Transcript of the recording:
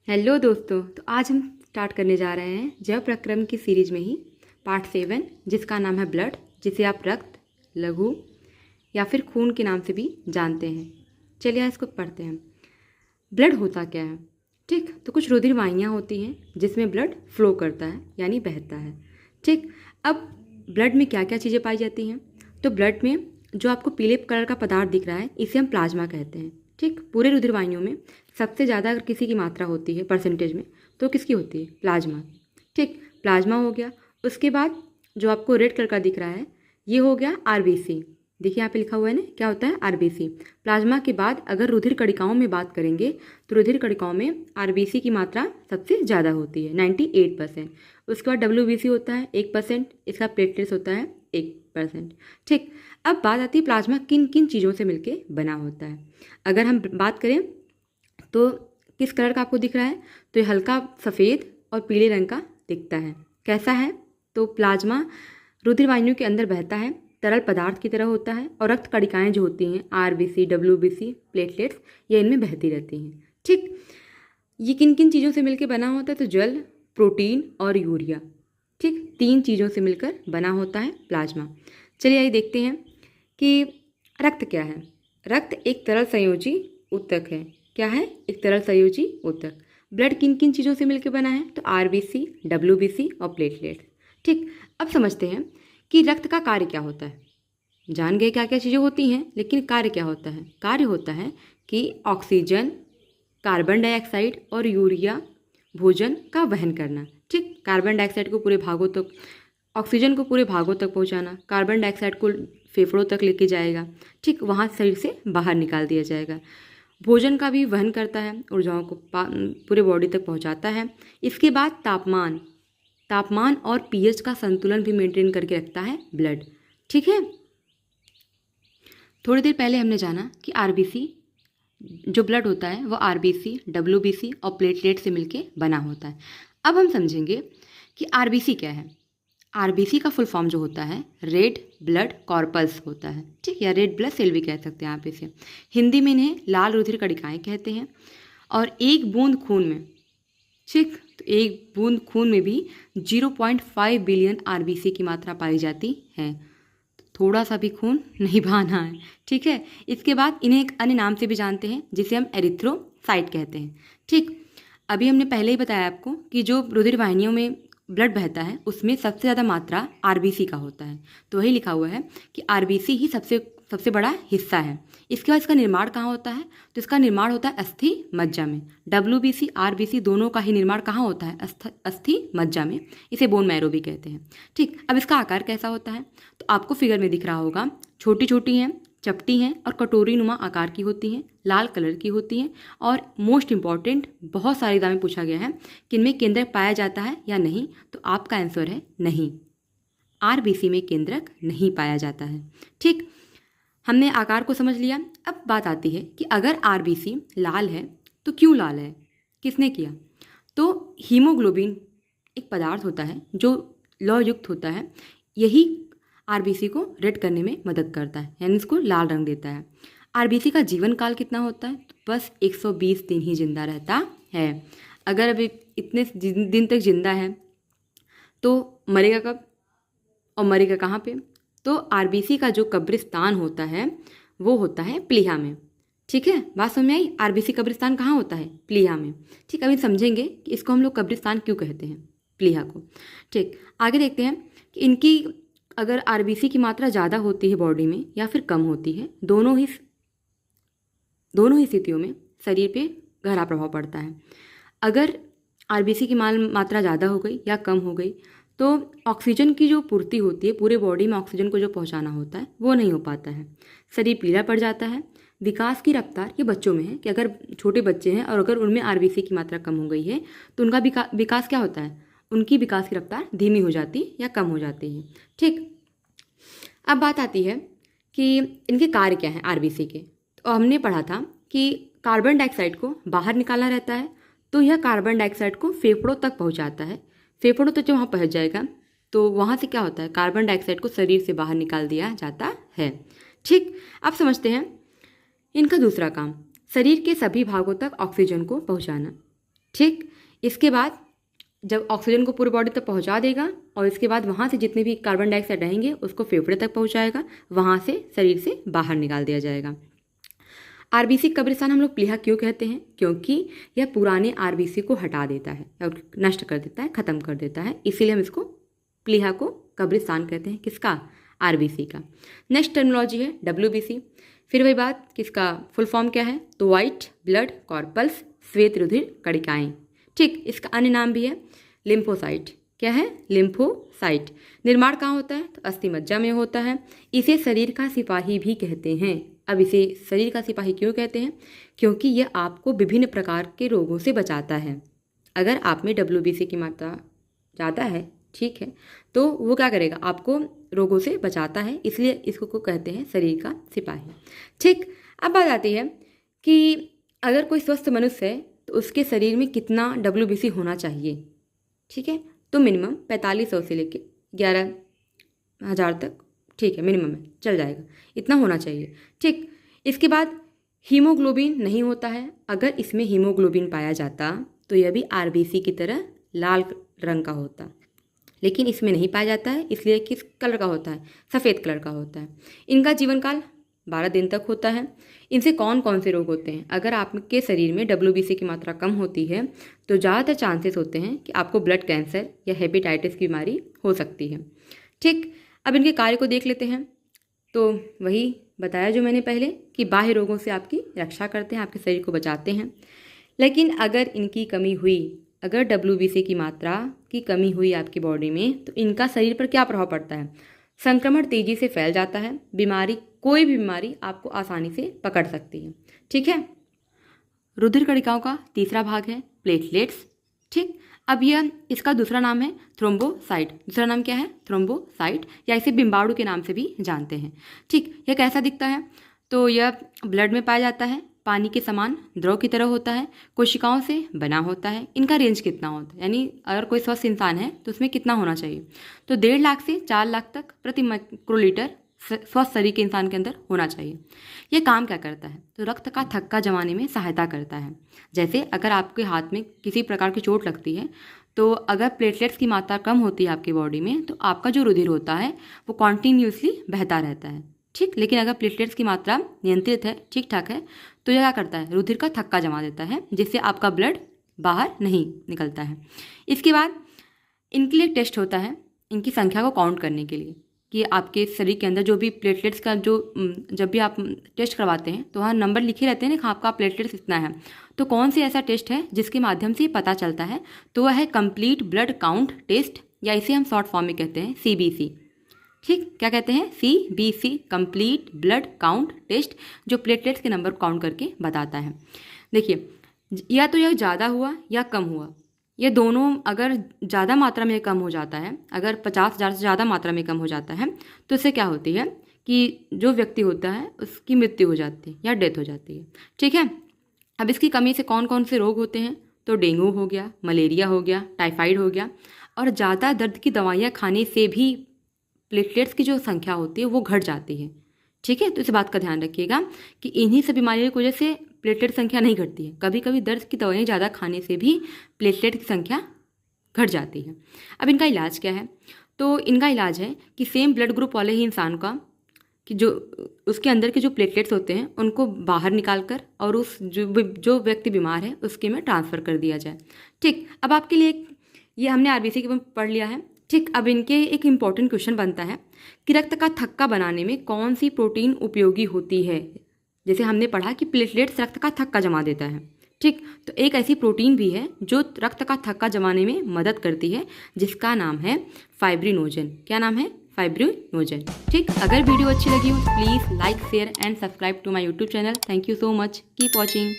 Hello दोस्तों। तो आज हम स्टार्ट करने जा रहे हैं जैव प्रक्रम की सीरीज में ही पार्ट 7, जिसका नाम है ब्लड, जिसे आप रक्त, लघु या फिर खून के नाम से भी जानते हैं। चलिए आज इसको पढ़ते हैं। ब्लड होता क्या है? ठीक, तो कुछ रुधिर वाहिनियाँ होती हैं जिसमें ब्लड फ्लो करता है यानी बहता है। ठीक, अब ब्लड में क्या क्या चीज़ें पाई जाती हैं? तो ब्लड में जो आपको पीले कलर का पदार्थ दिख रहा है इसे हम प्लाज्मा कहते हैं। ठीक, पूरे रुधिर वाहिनियों में सबसे ज़्यादा अगर किसी की मात्रा होती है परसेंटेज में तो किसकी होती है? प्लाज्मा। ठीक, प्लाज्मा हो गया। उसके बाद जो आपको रेड कलर का दिख रहा है ये हो गया आरबीसी। देखिए यहाँ पे लिखा हुआ है ना, क्या होता है? आरबीसी। प्लाज्मा के बाद अगर रुधिर कणिकाओं में बात करेंगे तो रुधिर कणिकाओं में आरबीसी की मात्रा सबसे ज़्यादा होती है 98%। उसके बाद डब्ल्यूबीसी होता है 1%, इसका प्लेटलेट्स होता है 1%। ठीक, अब बात आती है प्लाज्मा किन किन चीज़ों से मिलके बना होता है। अगर हम बात करें तो किस कलर का आपको दिख रहा है? तो ये हल्का सफ़ेद और पीले रंग का दिखता है। कैसा है? तो प्लाज्मा रुधिर वाहिनियों के अंदर बहता है, तरल पदार्थ की तरह होता है और रक्त कणिकाएं जो होती हैं आरबीसी, डब्ल्यूबीसी, प्लेटलेट्स, ये इनमें बहती रहती हैं। ठीक, ये किन किन चीज़ों से मिलकर बना होता है? तो जल, प्रोटीन और यूरिया। ठीक, 3 चीज़ों से मिलकर बना होता है प्लाज्मा। चलिए आइए देखते हैं कि रक्त क्या है। रक्त एक तरल संयोजी ऊतक है। क्या है? एक तरल संयोजी ऊतक। ब्लड किन किन चीज़ों से मिलकर बना है? तो आरबीसी, डब्ल्यूबीसी और प्लेटलेट्स। ठीक, अब समझते हैं कि रक्त का कार्य क्या होता है। जान गए क्या क्या चीज़ें होती हैं, लेकिन कार्य क्या होता है? कार्य होता है कि ऑक्सीजन, कार्बन डाइऑक्साइड और यूरिया भोजन का वहन करना। ठीक, कार्बन डाइऑक्साइड को पूरे भागों तक, ऑक्सीजन को पूरे भागों तक पहुंचाना, कार्बन डाइऑक्साइड को फेफड़ों तक लेके जाएगा। ठीक, वहाँ शरीर से बाहर निकाल दिया जाएगा। भोजन का भी वहन करता है, ऊर्जाओं को पूरे बॉडी तक पहुंचाता है। इसके बाद तापमान और पीएच का संतुलन भी मेंटेन करके रखता है ब्लड। ठीक है, थोड़ी देर पहले हमने जाना कि आरबीसी जो ब्लड होता है वो आरबीसी, डब्ल्यूबीसी और प्लेटलेट से मिलके बना होता है। अब हम समझेंगे कि आरबीसी क्या है। आरबीसी का फुल फॉर्म जो होता है रेड ब्लड कॉर्पस होता है। ठीक, या रेड ब्लड सेल भी कह सकते हैं आप इसे। हिंदी में इन्हें लाल रुधिर कणिकाएं कहते हैं। और एक बूंद खून में, ठीक, तो एक बूंद खून में भी 0.5 बिलियन आरबीसी की मात्रा पाई जाती है। थोड़ा सा भी खून नहीं बहाना है। ठीक है, इसके बाद इन्हें एक अन्य नाम से भी जानते हैं जिसे हम एरिथ्रोसाइट कहते हैं। ठीक, अभी हमने पहले ही बताया आपको कि जो रुधिर वाहिनियों में ब्लड बहता है उसमें सबसे ज़्यादा मात्रा आरबीसी का होता है। तो वही लिखा हुआ है कि आरबीसी ही सबसे सबसे बड़ा हिस्सा है। इसके बाद इसका निर्माण कहाँ होता है? तो इसका निर्माण होता है अस्थि मज्जा में। डब्ल्यूबीसी, आरबीसी दोनों का ही निर्माण कहाँ होता है? अस्थि मज्जा में। इसे बोन मैरो भी कहते हैं। ठीक, अब इसका आकार कैसा होता है? तो आपको फिगर में दिख रहा होगा, छोटी छोटी हैं, चपटी हैं और कटोरी नुमा आकार की होती हैं, लाल कलर की होती हैं। और मोस्ट इम्पॉर्टेंट, बहुत सारे एग्जाम में पूछा गया है कि इनमें केंद्रक पाया जाता है या नहीं। तो आपका आंसर है नहीं, आरबीसी में केंद्रक नहीं पाया जाता है। ठीक, हमने आकार को समझ लिया। अब बात आती है कि अगर आरबीसी लाल है तो क्यों लाल है? किसने किया? तो हीमोग्लोबिन एक पदार्थ होता है जो लौह युक्त होता है, यही आरबीसी को रेड करने में मदद करता है, यानी इसको लाल रंग देता है। आरबीसी का जीवन काल कितना होता है? तो बस 120 दिन ही जिंदा रहता है। अगर अभी इतने दिन तक जिंदा है तो मरेगा कब और मरेगा कहाँ पे? तो आरबीसी का जो कब्रिस्तान होता है वो होता है प्लीहा में। ठीक है, बात समझ में आई? आरबीसी कब्रिस्तान कहाँ होता है? प्लीहा में। ठीक, अभी समझेंगे कि इसको हम लोग कब्रिस्तान क्यों कहते हैं, प्लीहा को। ठीक, आगे देखते हैं कि इनकी अगर आरबीसी की मात्रा ज़्यादा होती है बॉडी में या फिर कम होती है, दोनों ही स्थितियों में शरीर पे गहरा प्रभाव पड़ता है। अगर आरबीसी की मात्रा ज़्यादा हो गई या कम हो गई तो ऑक्सीजन की जो पूर्ति होती है, पूरे बॉडी में ऑक्सीजन को जो पहुंचाना होता है वो नहीं हो पाता है, शरीर पीला पड़ जाता है। विकास की रफ्तार, ये बच्चों में है कि अगर छोटे बच्चे हैं और अगर उनमें आरबीसी की मात्रा कम हो गई है तो उनका विकास क्या होता है? उनकी विकास की रफ्तार धीमी हो जाती या कम हो जाती है। ठीक, अब बात आती है कि इनके कार्य क्या हैं आरबीसी के। तो हमने पढ़ा था कि कार्बन डाइऑक्साइड को बाहर निकालना रहता है, तो यह कार्बन डाइऑक्साइड को फेफड़ों तक पहुंचाता है। फेफड़ों तक जब वहाँ पहुँच जाएगा तो वहाँ से क्या होता है? कार्बन डाइऑक्साइड को शरीर से बाहर निकाल दिया जाता है। ठीक, अब समझते हैं इनका दूसरा काम, शरीर के सभी भागों तक ऑक्सीजन को पहुँचाना। ठीक, इसके बाद जब ऑक्सीजन को पूरी बॉडी तक पहुंचा देगा और इसके बाद वहाँ से जितने भी कार्बन डाइऑक्साइड रहेंगे उसको फेफड़े तक पहुंचाएगा, वहाँ से शरीर से बाहर निकाल दिया जाएगा। आरबीसी कब्रिस्तान हम लोग प्लीहा क्यों कहते हैं? क्योंकि यह पुराने आरबीसी को हटा देता है और नष्ट कर देता है, ख़त्म कर देता है, इसीलिए हम इसको प्लीहा को कब्रिस्तान कहते हैं। किसका? आरबीसी का। नेक्स्ट टर्मिनोलॉजी है डब्ल्यूबीसी। फिर वही बात, किसका फुल फॉर्म क्या है? तो वाइट ब्लड कॉर्पल्स, श्वेत रुधिर कणिकाएं। ठीक, इसका अन्य नाम भी है लिम्फोसाइट। क्या है? लिम्फोसाइट। निर्माण कहाँ होता है? तो अस्थि मज्जा में होता है। इसे शरीर का सिपाही भी कहते हैं। अब इसे शरीर का सिपाही क्यों कहते हैं? क्योंकि यह आपको विभिन्न प्रकार के रोगों से बचाता है। अगर आप में डब्ल्यूबीसी की मात्रा ज़्यादा है, ठीक है, तो वो क्या करेगा? आपको रोगों से बचाता है, इसलिए इसको को कहते हैं शरीर का सिपाही। ठीक, अब बात आती है कि अगर कोई स्वस्थ मनुष्य है तो उसके शरीर में कितना डब्ल्यूबीसी होना चाहिए। ठीक है, तो मिनिमम 4500 से लेके 11,000 तक, ठीक है, मिनिमम है, चल जाएगा, इतना होना चाहिए। ठीक, इसके बाद हीमोग्लोबिन नहीं होता है। अगर इसमें हीमोग्लोबिन पाया जाता तो यह भी आरबीसी की तरह लाल रंग का होता, लेकिन इसमें नहीं पाया जाता है, इसलिए किस कलर का होता है? सफ़ेद कलर का होता है। इनका जीवन काल 12 दिन तक होता है। इनसे कौन कौन से रोग होते हैं? अगर आपके शरीर में डब्ल्यूबीसी की मात्रा कम होती है तो ज़्यादातर चांसेस होते हैं कि आपको ब्लड कैंसर या हेपेटाइटिस की बीमारी हो सकती है। ठीक, अब इनके कार्य को देख लेते हैं। तो वही बताया जो मैंने पहले कि बाह्य रोगों से आपकी रक्षा करते हैं, आपके शरीर को बचाते हैं। लेकिन अगर इनकी कमी हुई, अगर डब्ल्यूबीसी की मात्रा की कमी हुई आपकी बॉडी में, तो इनका शरीर पर क्या प्रभाव पड़ता है? संक्रमण तेजी से फैल जाता है, बीमारी, कोई भी बीमारी आपको आसानी से पकड़ सकती है। ठीक है, रुधिर कणिकाओं का तीसरा भाग है प्लेटलेट्स। ठीक, अब यह इसका दूसरा नाम है थ्रोम्बोसाइट। दूसरा नाम क्या है? थ्रोम्बोसाइट, या इसे बिम्बाणु के नाम से भी जानते हैं। ठीक, यह कैसा दिखता है? तो यह ब्लड में पाया जाता है, पानी के समान द्रव की तरह होता है, कोशिकाओं से बना होता है। इनका रेंज कितना होता है? यानी अगर कोई स्वस्थ इंसान है तो उसमें कितना होना चाहिए? तो 1.5 लाख से 4 लाख तक प्रति माइक्रोलीटर स्वस्थ शरीर के इंसान के अंदर होना चाहिए। ये काम क्या करता है? तो रक्त का थक्का जमाने में सहायता करता है। जैसे अगर आपके हाथ में किसी प्रकार की चोट लगती है तो अगर प्लेटलेट्स की मात्रा कम होती है आपकी बॉडी में तो आपका जो रुधिर होता है वो कॉन्टीन्यूसली बहता रहता है। ठीक, लेकिन अगर प्लेटलेट्स की मात्रा नियंत्रित है, ठीक ठाक है, तो यह क्या करता है? रुधिर का थक्का जमा देता है, जिससे आपका ब्लड बाहर नहीं निकलता है। इसके बाद इनके लिए टेस्ट होता है, इनकी संख्या को काउंट करने के लिए, कि आपके शरीर के अंदर जो भी प्लेटलेट्स का जो जब भी आप टेस्ट करवाते हैं तो वहाँ नंबर लिखे रहते हैं ना, आपका प्लेटलेट्स इतना है। तो कौन सी ऐसा टेस्ट है जिसके माध्यम से पता चलता है? तो वह है कंप्लीट ब्लड काउंट टेस्ट, या इसे हम शॉर्ट फॉर्म में कहते हैं CBC। ठीक, क्या कहते हैं? CBC, complete blood count test, जो प्लेटलेट्स के नंबर काउंट करके बताता है। देखिए, या तो यह ज़्यादा हुआ या कम हुआ, ये दोनों अगर ज़्यादा मात्रा में कम हो जाता है, अगर 50,000 से ज़्यादा मात्रा में कम हो जाता है तो इससे क्या होती है कि जो व्यक्ति होता है उसकी मृत्यु हो जाती है या डेथ हो जाती है। ठीक है, अब इसकी कमी से कौन कौन से रोग होते हैं? तो डेंगू हो गया, मलेरिया हो गया, टाइफाइड हो गया, और ज़्यादा दर्द की दवाइयाँ खाने से भी प्लेटलेट्स की जो संख्या होती है वो घट जाती है। ठीक है, तो इस बात का ध्यान रखिएगा कि इन्हीं सब बीमारियों की वजह से प्लेटलेट संख्या नहीं घटती है। कभी कभी दर्द की दवाइयाँ ज़्यादा खाने से भी प्लेटलेट की संख्या घट जाती है। अब इनका इलाज क्या है? तो इनका इलाज है कि सेम ब्लड ग्रुप वाले ही इंसान का, कि जो उसके अंदर के जो प्लेटलेट्स होते हैं उनको बाहर निकाल कर और उस जो व्यक्ति बीमार है उसके में ट्रांसफ़र कर दिया जाए। ठीक, अब आपके लिए ये हमने आरबीसी के पढ़ लिया है। ठीक, अब इनके एक इम्पॉर्टेंट क्वेश्चन बनता है कि रक्त का थक्का बनाने में कौन सी प्रोटीन उपयोगी होती है? जैसे हमने पढ़ा कि प्लेटलेट्स रक्त का थक्का जमा देता है। ठीक, तो एक ऐसी प्रोटीन भी है जो रक्त का थक्का जमाने में मदद करती है, जिसका नाम है फाइब्रिनोजन। क्या नाम है? फाइब्रिनोजन। ठीक, अगर वीडियो अच्छी लगी हो please like, share and subscribe to my YouTube channel. Thank you so much, keep watching.